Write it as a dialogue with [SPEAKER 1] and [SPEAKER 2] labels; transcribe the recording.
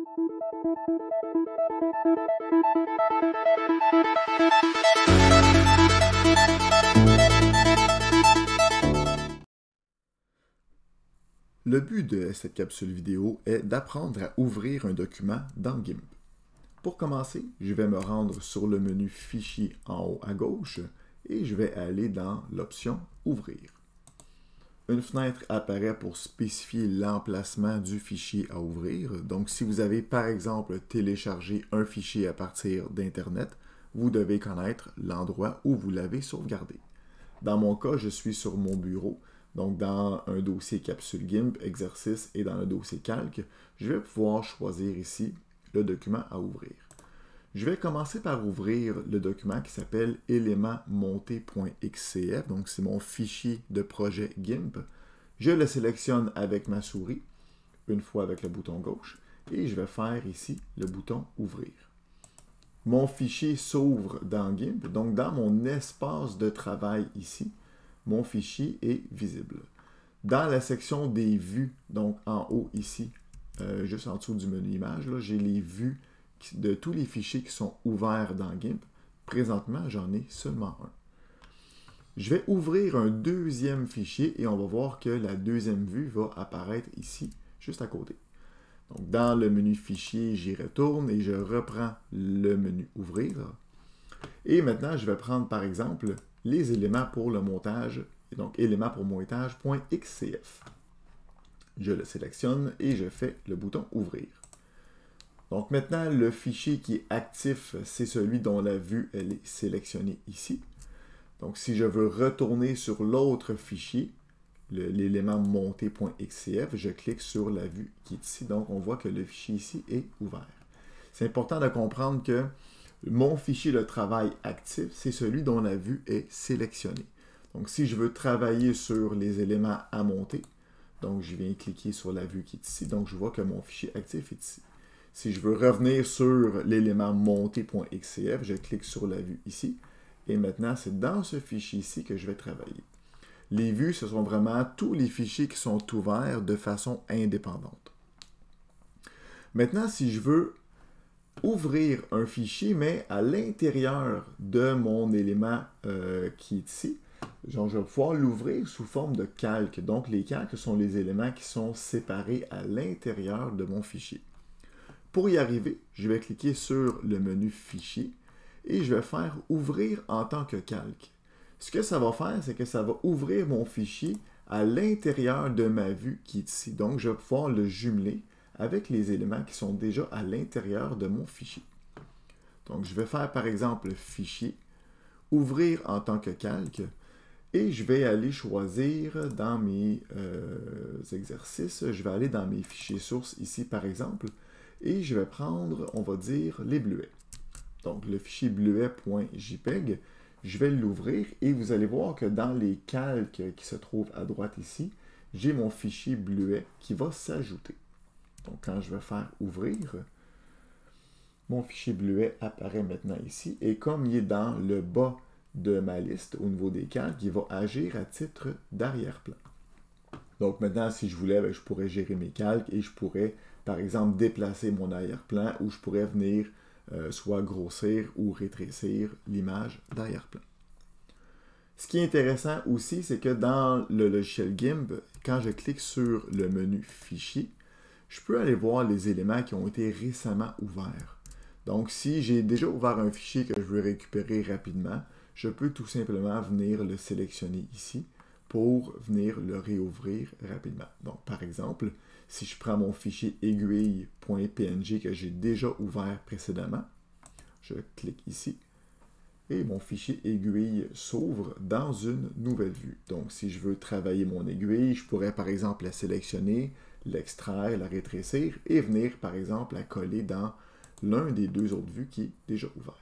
[SPEAKER 1] Le but de cette capsule vidéo est d'apprendre à ouvrir un document dans GIMP. Pour commencer, je vais me rendre sur le menu Fichier en haut à gauche et je vais aller dans l'option Ouvrir. Une fenêtre apparaît pour spécifier l'emplacement du fichier à ouvrir. Donc, si vous avez par exemple téléchargé un fichier à partir d'Internet, vous devez connaître l'endroit où vous l'avez sauvegardé. Dans mon cas, je suis sur mon bureau. Donc, dans un dossier capsule GIMP, exercice et dans le dossier calque, je vais pouvoir choisir ici le document à ouvrir. Je vais commencer par ouvrir le document qui s'appelle élémentsmontés.xcf. Donc, c'est mon fichier de projet GIMP. Je le sélectionne avec ma souris, une fois avec le bouton gauche, et je vais faire ici le bouton ouvrir. Mon fichier s'ouvre dans GIMP, donc dans mon espace de travail ici, mon fichier est visible. Dans la section des vues, donc en haut ici, juste en dessous du menu image, j'ai les vues de tous les fichiers qui sont ouverts dans GIMP. Présentement, j'en ai seulement un. Je vais ouvrir un deuxième fichier et on va voir que la deuxième vue va apparaître ici, juste à côté. Donc, dans le menu fichier, j'y retourne et je reprends le menu ouvrir. Et maintenant, je vais prendre par exemple les éléments pour le montage, et donc éléments pour montage.xcf. Je le sélectionne et je fais le bouton ouvrir. Donc maintenant, le fichier qui est actif, c'est celui dont la vue elle est sélectionnée ici. Donc si je veux retourner sur l'autre fichier, l'élément monté.xcf, je clique sur la vue qui est ici. Donc on voit que le fichier ici est ouvert. C'est important de comprendre que mon fichier de travail actif, c'est celui dont la vue est sélectionnée. Donc, si je veux travailler sur les éléments à monter, donc je viens cliquer sur la vue qui est ici. Donc, je vois que mon fichier actif est ici. Si je veux revenir sur l'élément monté.xcf, je clique sur la vue ici. Et maintenant, c'est dans ce fichier ici que je vais travailler. Les vues, ce sont vraiment tous les fichiers qui sont ouverts de façon indépendante. Maintenant, si je veux ouvrir un fichier, mais à l'intérieur de mon élément qui est ici, donc, je vais pouvoir l'ouvrir sous forme de calque. Donc, les calques sont les éléments qui sont séparés à l'intérieur de mon fichier. Pour y arriver, je vais cliquer sur le menu Fichier et je vais faire Ouvrir en tant que calque. Ce que ça va faire, c'est que ça va ouvrir mon fichier à l'intérieur de ma vue qui est ici. Donc, je vais pouvoir le jumeler avec les éléments qui sont déjà à l'intérieur de mon fichier. Donc, je vais faire par exemple Fichier, Ouvrir en tant que calque, et je vais aller choisir dans mes exercices, je vais aller dans mes fichiers sources ici par exemple, et je vais prendre, on va dire, les bleuets. Donc, le fichier bleuet.jpg, je vais l'ouvrir et vous allez voir que dans les calques qui se trouvent à droite ici, j'ai mon fichier bleuet qui va s'ajouter. Donc, quand je vais faire ouvrir, mon fichier bleuet apparaît maintenant ici. Et comme il est dans le bas de ma liste au niveau des calques, il va agir à titre d'arrière-plan. Donc maintenant, si je voulais, je pourrais gérer mes calques et je pourrais, par exemple, déplacer mon arrière-plan ou je pourrais venir soit grossir ou rétrécir l'image d'arrière-plan. Ce qui est intéressant aussi, c'est que dans le logiciel GIMP, quand je clique sur le menu Fichier, je peux aller voir les éléments qui ont été récemment ouverts. Donc, si j'ai déjà ouvert un fichier que je veux récupérer rapidement, je peux tout simplement venir le sélectionner ici pour venir le réouvrir rapidement. Donc, par exemple, si je prends mon fichier aiguille.png que j'ai déjà ouvert précédemment, je clique ici et mon fichier aiguille s'ouvre dans une nouvelle vue. Donc, si je veux travailler mon aiguille, je pourrais par exemple la sélectionner, l'extraire, la rétrécir et venir par exemple la coller dans l'un des deux autres vues qui est déjà ouvert.